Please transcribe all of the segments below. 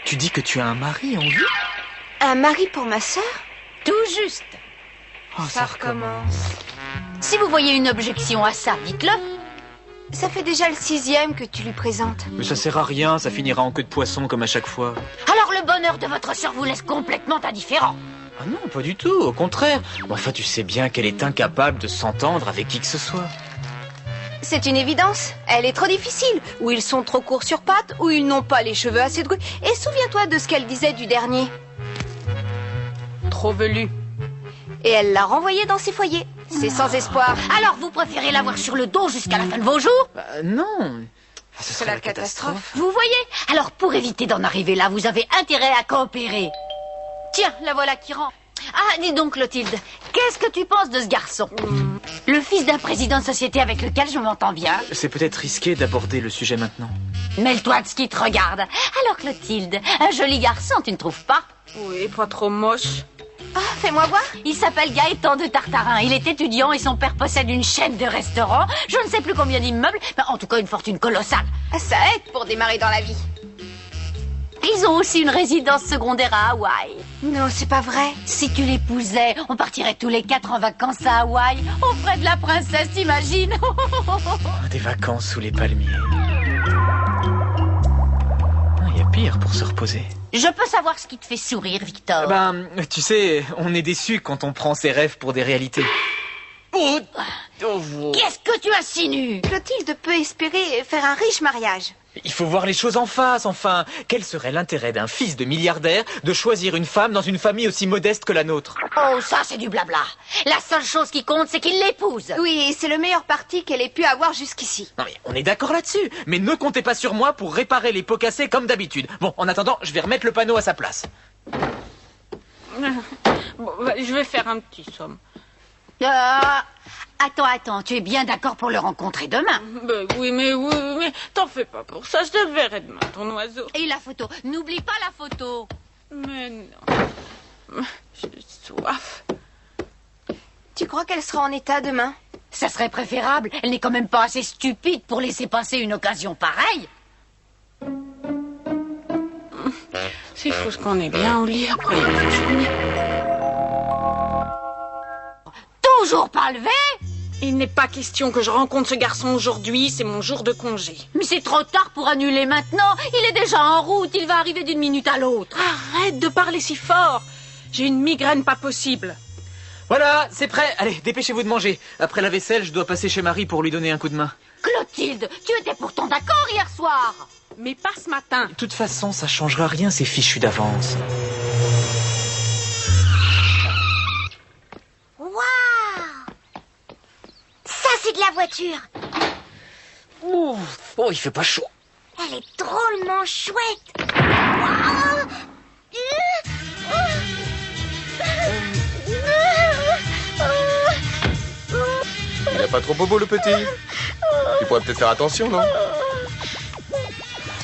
Tu dis que tu as un mari en vue? Un mari pour ma sœur? Tout juste. Oh, ça recommence. Si vous voyez une objection à ça, dites-le. Ça fait déjà le 6e que tu lui présentes. Mais ça sert à rien, ça finira en queue de poisson comme à chaque fois. Alors le bonheur de votre sœur vous laisse complètement indifférent. Ah non, pas du tout, au contraire. Enfin, tu sais bien qu'elle est incapable de s'entendre avec qui que ce soit. C'est une évidence. Elle est trop difficile. Ou ils sont trop courts sur pattes, ou ils n'ont pas les cheveux assez drus. Et souviens-toi de ce qu'elle disait du dernier. Trop velu. Et elle l'a renvoyé dans ses foyers. C'est sans espoir. Alors vous préférez l'avoir sur le dos jusqu'à la fin de vos jours? Non. Ce serait la catastrophe. Vous voyez? Alors pour éviter d'en arriver là, vous avez intérêt à coopérer. Tiens, la voilà qui rentre. Ah, dis donc Clotilde, qu'est-ce que tu penses de ce garçon? Le fils d'un président de société avec lequel je m'entends bien. C'est peut-être risqué d'aborder le sujet maintenant. Mêle-toi de ce qui te regarde. Alors Clotilde, un joli garçon, tu ne trouves pas? Oui, pas trop moche. Ah, fais-moi voir. Il s'appelle Gaëtan de Tartarin. Il est étudiant et son père possède une chaîne de restaurants. Je ne sais plus combien d'immeubles, mais en tout cas une fortune colossale. Ça aide pour démarrer dans la vie. Ils ont aussi une résidence secondaire à Hawaï. Non, c'est pas vrai. Si tu l'épousais, on partirait tous les 4 en vacances à Hawaï. On ferait de la princesse, t'imagines? Des vacances sous les palmiers. Il y a pire pour se reposer. Je peux savoir ce qui te fait sourire, Victor? Ben, tu sais, on est déçu quand on prend ses rêves pour des réalités. Qu'est-ce que tu insinues? Clotilde peut espérer faire un riche mariage. Il faut voir les choses en face, enfin. Quel serait l'intérêt d'un fils de milliardaire de choisir une femme dans une famille aussi modeste que la nôtre? Oh, ça c'est du blabla. La seule chose qui compte, c'est qu'il l'épouse. Oui, c'est le meilleur parti qu'elle ait pu avoir jusqu'ici. Non mais on est d'accord là-dessus. Mais ne comptez pas sur moi pour réparer les pots cassés comme d'habitude. Bon, en attendant, je vais remettre le panneau à sa place. Bon, je vais faire un petit somme. Attends, tu es bien d'accord pour le rencontrer demain? Oui, mais t'en fais pas pour ça. Je te verrai demain, ton oiseau. Et la photo? N'oublie pas la photo. Mais non. J'ai soif. Tu crois qu'elle sera en état demain? Ça serait préférable. Elle n'est quand même pas assez stupide pour laisser passer une occasion pareille. S'il faut qu'on est bien au lit après la journée. Toujours pas levé? Il n'est pas question que je rencontre ce garçon aujourd'hui, c'est mon jour de congé. Mais c'est trop tard pour annuler maintenant. Il est déjà en route, il va arriver d'une minute à l'autre. Arrête de parler si fort. J'ai une migraine pas possible. Voilà, c'est prêt. Allez, dépêchez-vous de manger. Après la vaisselle, je dois passer chez Marie pour lui donner un coup de main. Clotilde, tu étais pourtant d'accord hier soir. Mais pas ce matin. De toute façon, ça changera rien, c'est fichu d'avance. Ça, c'est de la voiture. Oh, il fait pas chaud. Elle est drôlement chouette. Waouh. Il n'a pas trop bobo, le petit. Tu pourrais peut-être faire attention, non?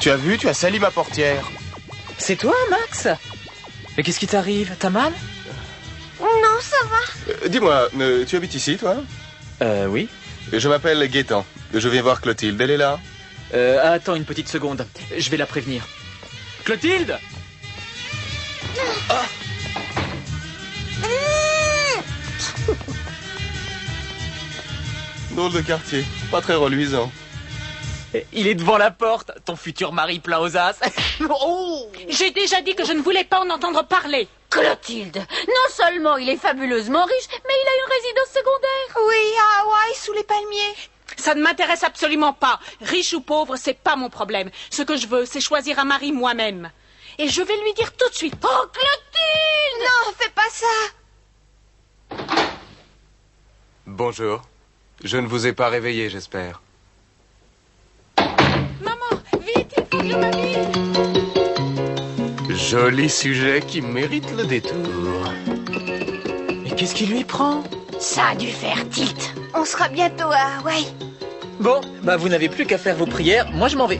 Tu as vu, tu as sali ma portière. C'est toi, Max? Mais qu'est-ce qui t'arrive? T'as mal? Non, ça va. Dis-moi, tu habites ici, toi? Oui. Je m'appelle Gaëtan. Je viens voir Clotilde, elle est là? Attends une petite seconde. Je vais la prévenir. Clotilde! Drôle de quartier, pas très reluisant. Il est devant la porte, ton futur mari plein aux as. Oh! J'ai déjà dit que je ne voulais pas en entendre parler. Clotilde, non seulement il est fabuleusement riche, mais il a une résidence secondaire. Oui, à Hawaï, sous les palmiers. Ça ne m'intéresse absolument pas. Riche ou pauvre, c'est pas mon problème. Ce que je veux, c'est choisir un mari moi-même. Et je vais lui dire tout de suite. Oh, Clotilde! Non, fais pas ça. Bonjour. Je ne vous ai pas réveillé, j'espère. Maman, vite, il faut que je m'habille. Joli sujet qui mérite le détour. Mais qu'est-ce qui lui prend? Ça a dû faire tilt. On sera bientôt à Hawaï. Bon, bah vous n'avez plus qu'à faire vos prières, moi je m'en vais.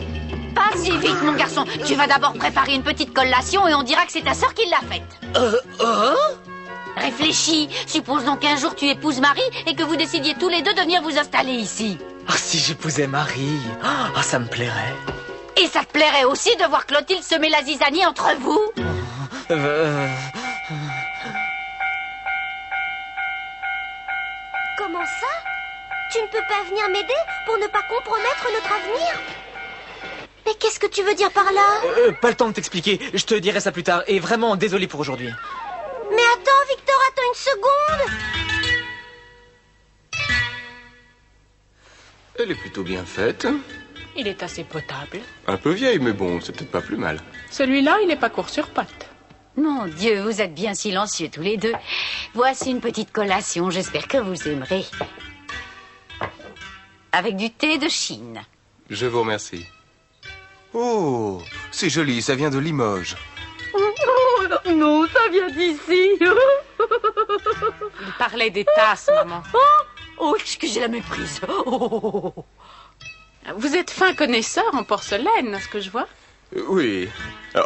Pas si vite, mon garçon. Tu vas d'abord préparer une petite collation et on dira que c'est ta sœur qui l'a faite. Réfléchis. Supposons qu'un jour tu épouses Marie et que vous décidiez tous les deux de venir vous installer ici. Ah, si j'épousais Marie, ça me plairait. Et ça te plairait aussi de voir Clotilde semer la zizanie entre vous? Comment ça? Tu ne peux pas venir m'aider pour ne pas compromettre notre avenir? Mais qu'est-ce que tu veux dire par là? Pas le temps de t'expliquer, je te dirai ça plus tard. Et vraiment, désolé pour aujourd'hui. Mais attends, Victor, attends une seconde! Elle est plutôt bien faite. Il est assez potable. Un peu vieille, mais bon, c'est peut-être pas plus mal. Celui-là, il n'est pas court sur pattes. Mon Dieu, vous êtes bien silencieux tous les deux. Voici une petite collation, j'espère que vous aimerez. Avec du thé de Chine. Je vous remercie. Oh, c'est joli, ça vient de Limoges. Non, ça vient d'ici. Il parlait des tasses, maman. Oh, excusez la méprise. Oh. Vous êtes fin connaisseur en porcelaine, à ce que je vois. Oui,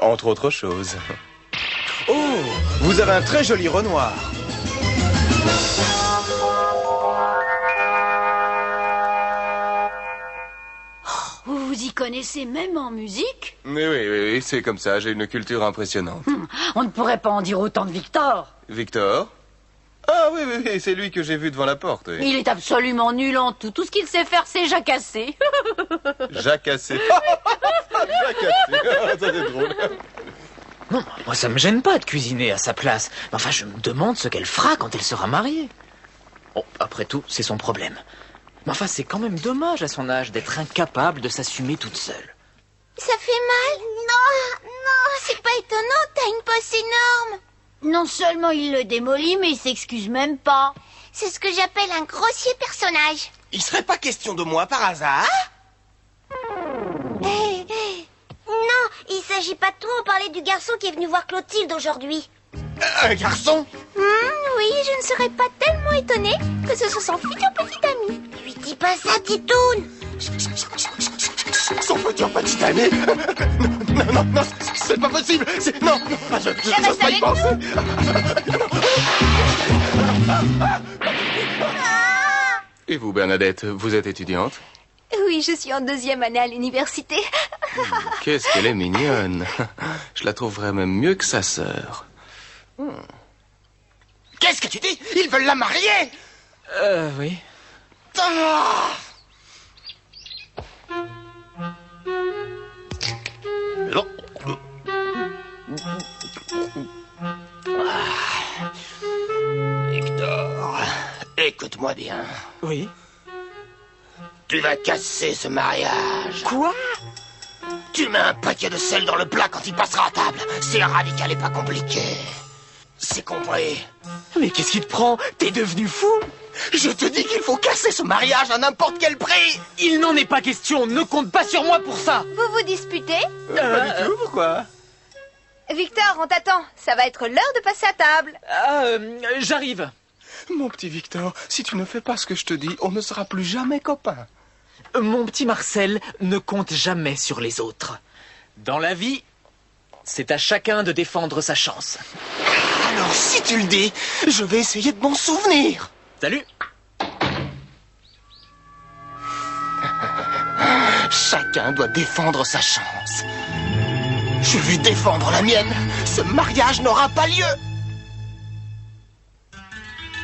entre autres choses. Oh, vous avez un très joli Renoir. Vous vous y connaissez même en musique? Mais oui, c'est comme ça, j'ai une culture impressionnante. On ne pourrait pas en dire autant de Victor. Victor? Ah oui, c'est lui que j'ai vu devant la porte. Oui. Il est absolument nul en tout. Tout ce qu'il sait faire, c'est jacasser. Jacassé. Jacassé. Ça c'est drôle. Non, moi ça me gêne pas de cuisiner à sa place. Mais enfin, je me demande ce qu'elle fera quand elle sera mariée. Bon, après tout, c'est son problème. Mais enfin, c'est quand même dommage à son âge d'être incapable de s'assumer toute seule. Ça fait mal? Non, c'est pas étonnant, t'as une posse énorme. Non seulement il le démolit, mais il s'excuse même pas. C'est ce que j'appelle un grossier personnage. Il serait pas question de moi par hasard? Non, il s'agit pas de toi, on parlait du garçon qui est venu voir Clotilde aujourd'hui. Un garçon? Oui, je ne serais pas tellement étonnée que ce soit son futur petit ami. Lui dis pas ça, Titoune. Son futur petit ami? Non, c'est pas possible. Non, je pas y penser. Et vous, Bernadette, vous êtes étudiante? Oui, je suis en 2e année à l'université. Qu'est-ce qu'elle est mignonne. Je la trouverais même mieux que sa sœur. Qu'est-ce que tu dis? Ils veulent la marier? Oui. Ah! Victor, écoute-moi bien. Oui. Tu vas casser ce mariage. Quoi? Tu mets un paquet de sel dans le plat quand il passera à table. C'est radical et pas compliqué. C'est compris. Mais qu'est-ce qui te prend? T'es devenu fou? Je te dis qu'il faut casser ce mariage à n'importe quel prix. Il n'en est pas question, ne compte pas sur moi pour ça. Vous vous disputez? Pas du tout, pourquoi? Victor, on t'attend. Ça va être l'heure de passer à table. J'arrive. Mon petit Victor, si tu ne fais pas ce que je te dis, on ne sera plus jamais copains. Mon petit Marcel ne compte jamais sur les autres. Dans la vie, c'est à chacun de défendre sa chance. Alors si tu le dis, je vais essayer de m'en souvenir. Salut. Chacun doit défendre sa chance. Je vais défendre la mienne. Ce mariage n'aura pas lieu.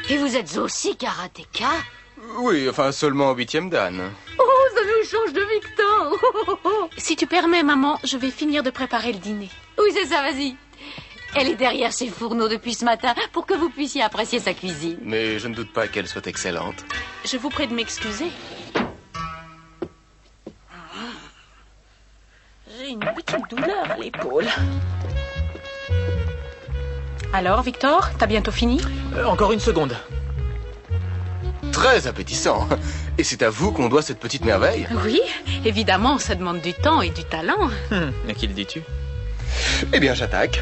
Et vous êtes aussi karatéka? Oui, enfin seulement au 8e dan. Oh, ça nous change de Victor. Si tu permets, maman, je vais finir de préparer le dîner. Oui, c'est ça, vas-y. Elle est derrière ses fourneaux depuis ce matin pour que vous puissiez apprécier sa cuisine. Mais je ne doute pas qu'elle soit excellente. Je vous prie de m'excuser. J'ai une petite douleur à l'épaule. Alors, Victor, t'as bientôt fini? Encore une seconde. Très appétissant. Et c'est à vous qu'on doit cette petite merveille? Oui, évidemment, ça demande du temps et du talent. À qui le dis-tu? Eh bien, j'attaque.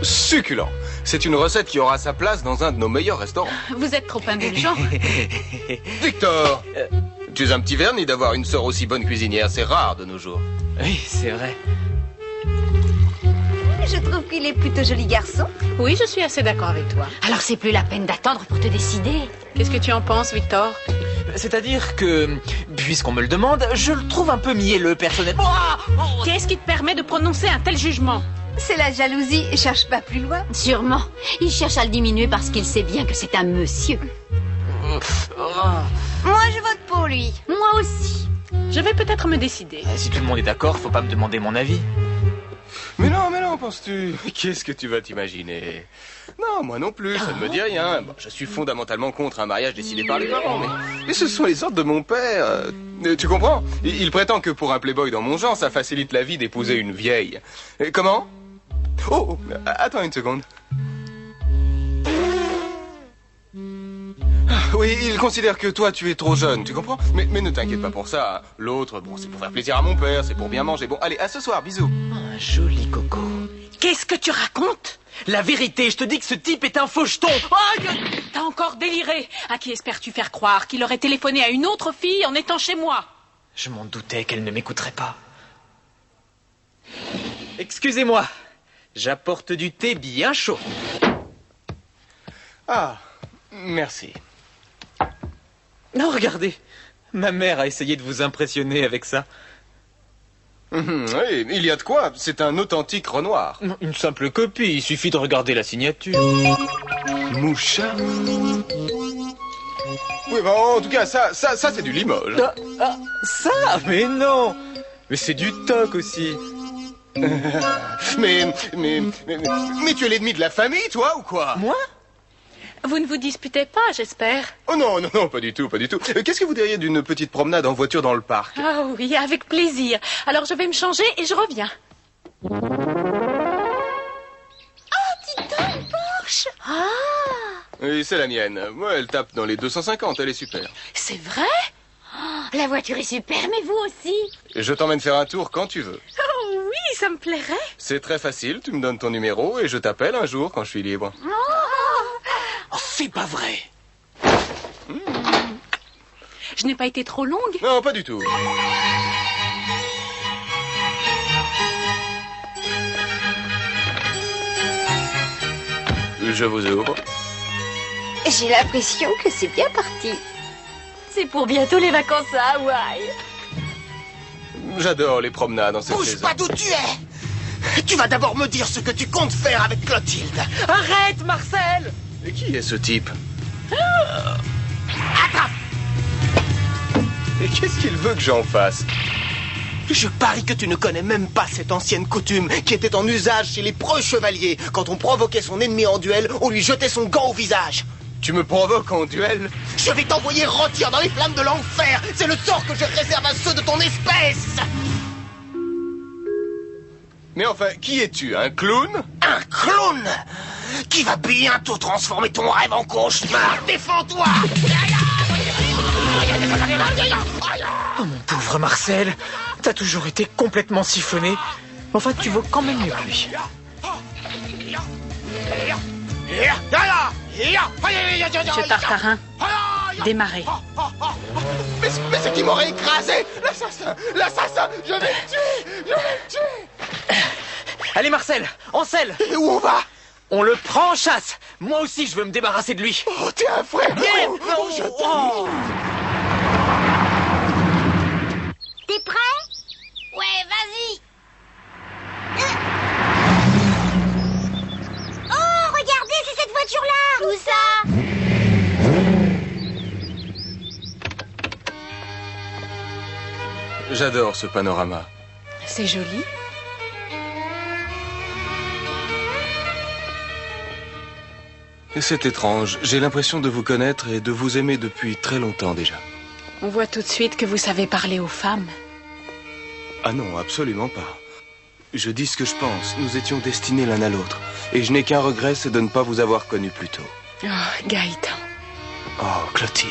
Succulent. C'est une recette qui aura sa place dans un de nos meilleurs restaurants. Vous êtes trop indulgent. Victor, tu es un petit vernis d'avoir une sœur aussi bonne cuisinière. C'est rare de nos jours. Oui, c'est vrai. je trouve qu'il est plutôt joli garçon. Oui, je suis assez d'accord avec toi. Alors c'est plus la peine d'attendre pour te décider. Qu'est-ce que tu en penses, Victor? C'est-à-dire que, puisqu'on me le demande, je le trouve un peu mielleux personnellement. Qu'est-ce qui te permet de prononcer un tel jugement? C'est la jalousie, cherche pas plus loin. Sûrement. Il cherche à le diminuer parce qu'il sait bien que c'est un monsieur. Moi, je vote pour lui. Moi aussi. Je vais peut-être me décider. Si tout le monde est d'accord, faut pas me demander mon avis. Mais non, penses-tu? Qu'est-ce que tu vas t'imaginer? Non, moi non plus, ça ne me dit rien. Bon, je suis fondamentalement contre un mariage décidé par les parents, mais ce sont les ordres de mon père. Tu comprends? Il prétend que pour un playboy dans mon genre, ça facilite la vie d'épouser une vieille. Comment? Oh, attends une seconde. Oui, il considère que toi, tu es trop jeune, tu comprends? Mais ne t'inquiète pas pour ça. L'autre, bon, c'est pour faire plaisir à mon père, c'est pour bien manger. Bon, allez, à ce soir, bisous. Un joli coco. Qu'est-ce que tu racontes? La vérité, je te dis que ce type est un faucheton. T'as encore déliré. À qui espères-tu faire croire qu'il aurait téléphoné à une autre fille en étant chez moi? Je m'en doutais qu'elle ne m'écouterait pas. Excusez-moi, j'apporte du thé bien chaud. Ah, merci. Non, regardez, ma mère a essayé de vous impressionner avec ça. Oui, il y a de quoi. C'est un authentique Renoir. Une simple copie, il suffit de regarder la signature. Moucha. Oui, bah, en tout cas, ça c'est du Limoges. Ça, mais non. Mais c'est du toc aussi. mais tu es l'ennemi de la famille, toi, ou quoi? Moi? Vous ne vous disputez pas, j'espère? Oh non, pas du tout, pas du tout. Qu'est-ce que vous diriez d'une petite promenade en voiture dans le parc? Ah oui, avec plaisir. Alors je vais me changer et je reviens. Porsche. Oui, c'est la mienne. Moi, elle tape dans les 250, elle est super. C'est vrai? La voiture est super, mais vous aussi. Je t'emmène faire un tour quand tu veux. Oh oui, ça me plairait. C'est très facile, tu me donnes ton numéro et je t'appelle un jour quand je suis libre. Oh, c'est pas vrai. Je n'ai pas été trop longue. Non, pas du tout. Je vous ouvre. J'ai l'impression que c'est bien parti. C'est pour bientôt les vacances à Hawaï. J'adore les promenades en cette Bouge saison. pas d'où tu es. Tu vas d'abord me dire ce que tu comptes faire avec Clotilde. Arrête, Marcel! Et qui est ce type? Attrape! Et qu'est-ce qu'il veut que j'en fasse? Je parie que tu ne connais même pas cette ancienne coutume qui était en usage chez les preux chevaliers. Quand on provoquait son ennemi en duel, on lui jetait son gant au visage. Tu me provoques en duel? Je vais t'envoyer rôtir dans les flammes de l'enfer. C'est le sort que je réserve à ceux de ton espèce. Mais enfin, qui es-tu? Un clown? Un clown qui va bientôt transformer ton rêve en cauchemar. Défends-toi! Oh, mon pauvre Marcel, t'as toujours été complètement siphonné. Enfin, tu vaux quand même mieux que lui. Monsieur Tartarin, démarrez. Mais c'est qui m'aurait écrasé? L'assassin, je vais le tuer. Allez, Marcel, en selle. Et où on va? On le prend en chasse. Moi aussi, je veux me débarrasser de lui. Oh, t'es un frère. Je t'aime. T'es prêt? Ouais, vas-y. Oh, regardez, c'est cette voiture-là. Où ça? J'adore ce panorama. C'est joli. C'est étrange. J'ai l'impression de vous connaître et de vous aimer depuis très longtemps déjà. On voit tout de suite que vous savez parler aux femmes. Ah non, absolument pas. Je dis ce que je pense. Nous étions destinés l'un à l'autre. Et je n'ai qu'un regret, c'est de ne pas vous avoir connu plus tôt. Oh, Gaëtan. Oh, Clotilde.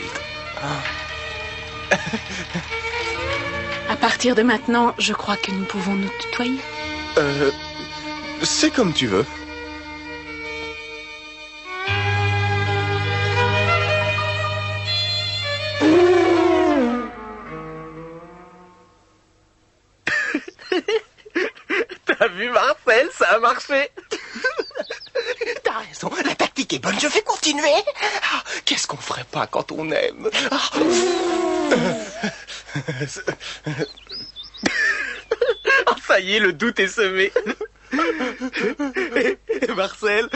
À partir de maintenant, je crois que nous pouvons nous tutoyer. C'est comme tu veux. T'as vu, Marcel, ça a marché. T'as raison, la tactique est bonne, je vais continuer. Ah, qu'est-ce qu'on ferait pas quand on aime? Ah. Oh, ça y est, le doute est semé. Et Marcel?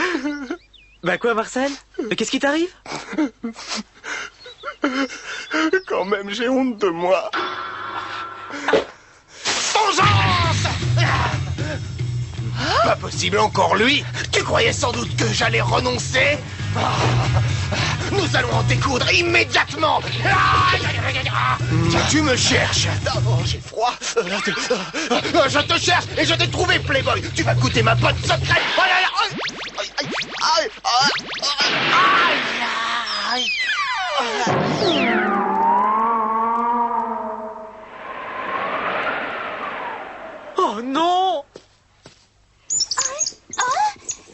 Bah quoi, Marcel? Qu'est-ce qui t'arrive? Quand même, j'ai honte de moi. Vengeance! Pas possible, encore lui? Tu croyais sans doute que j'allais renoncer? Nous allons en découdre immédiatement. Tu me cherches. Oh, j'ai froid. Je te cherche et je t'ai trouvé, Playboy. Tu vas goûter ma botte secrète. Oh là là. Aïe. Oh non!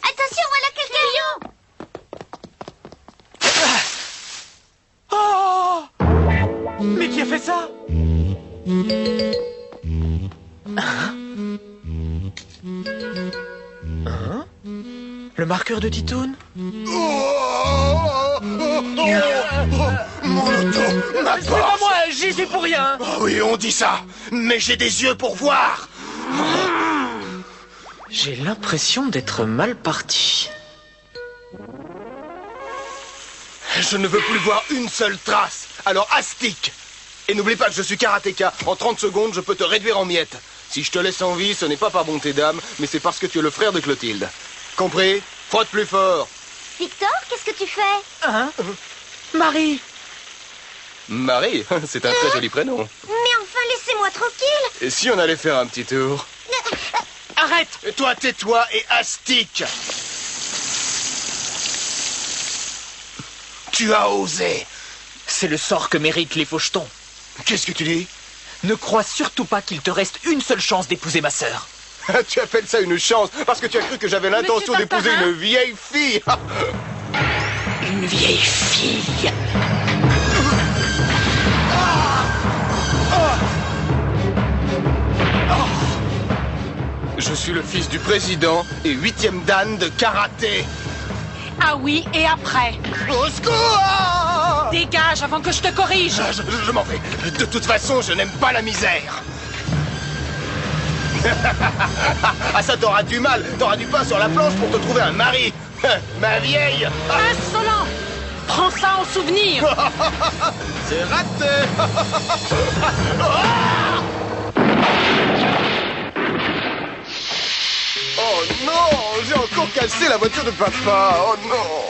Attention, voilà quelqu'un. Oh! Mais qui a fait ça? Hein? Le marqueur de Titoun? Mon auto, ma C'est pas porte. moi, j'y suis pour rien! Oh oui, on dit ça. Mais j'ai des yeux pour voir. J'ai l'impression d'être mal parti. Je ne veux plus voir une seule trace. Alors astique. Et n'oublie pas que je suis karatéka. En 30 secondes, je peux te réduire en miettes. Si je te laisse en vie, ce n'est pas par bonté d'âme, mais c'est parce que tu es le frère de Clotilde. Compris? Frotte plus fort. Victor, qu'est-ce que tu fais? Hein? Marie! Marie, c'est un très joli prénom. Mais enfin, laissez-moi tranquille. Et si on allait faire un petit tour? Arrête! Et toi, tais-toi et astique. Tu as osé. C'est le sort que méritent les fauchetons. Qu'est-ce que tu dis? Ne crois surtout pas qu'il te reste une seule chance d'épouser ma sœur. Tu appelles ça une chance parce que tu as cru que j'avais l'intention Monsieur d'épouser Tartarin? une vieille fille. Une vieille fille. Je suis le fils du président. Et 8e dan de karaté. Ah oui, et après? Au secours! Dégage avant que je te corrige. Je m'en vais. De toute façon, je n'aime pas la misère. Ah ça, t'auras du mal. T'auras du pain sur la planche pour te trouver un mari. Ma vieille. Insolent! Prends ça en souvenir. C'est raté. Oh non, j'ai encore cassé la voiture de papa. Oh non.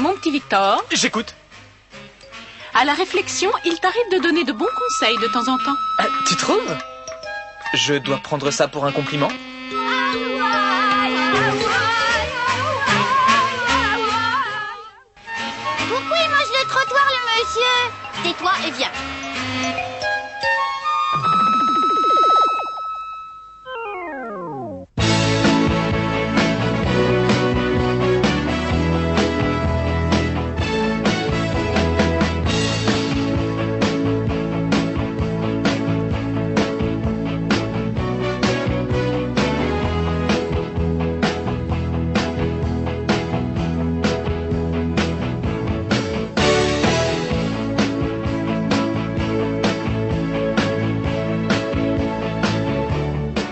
Mon petit Victor, J'écoute. à la réflexion, il t'arrive de donner de bons conseils de temps en temps. Tu trouves? Je dois prendre ça pour un compliment? Pourquoi il mange le trottoir, le monsieur? Tais-toi et viens.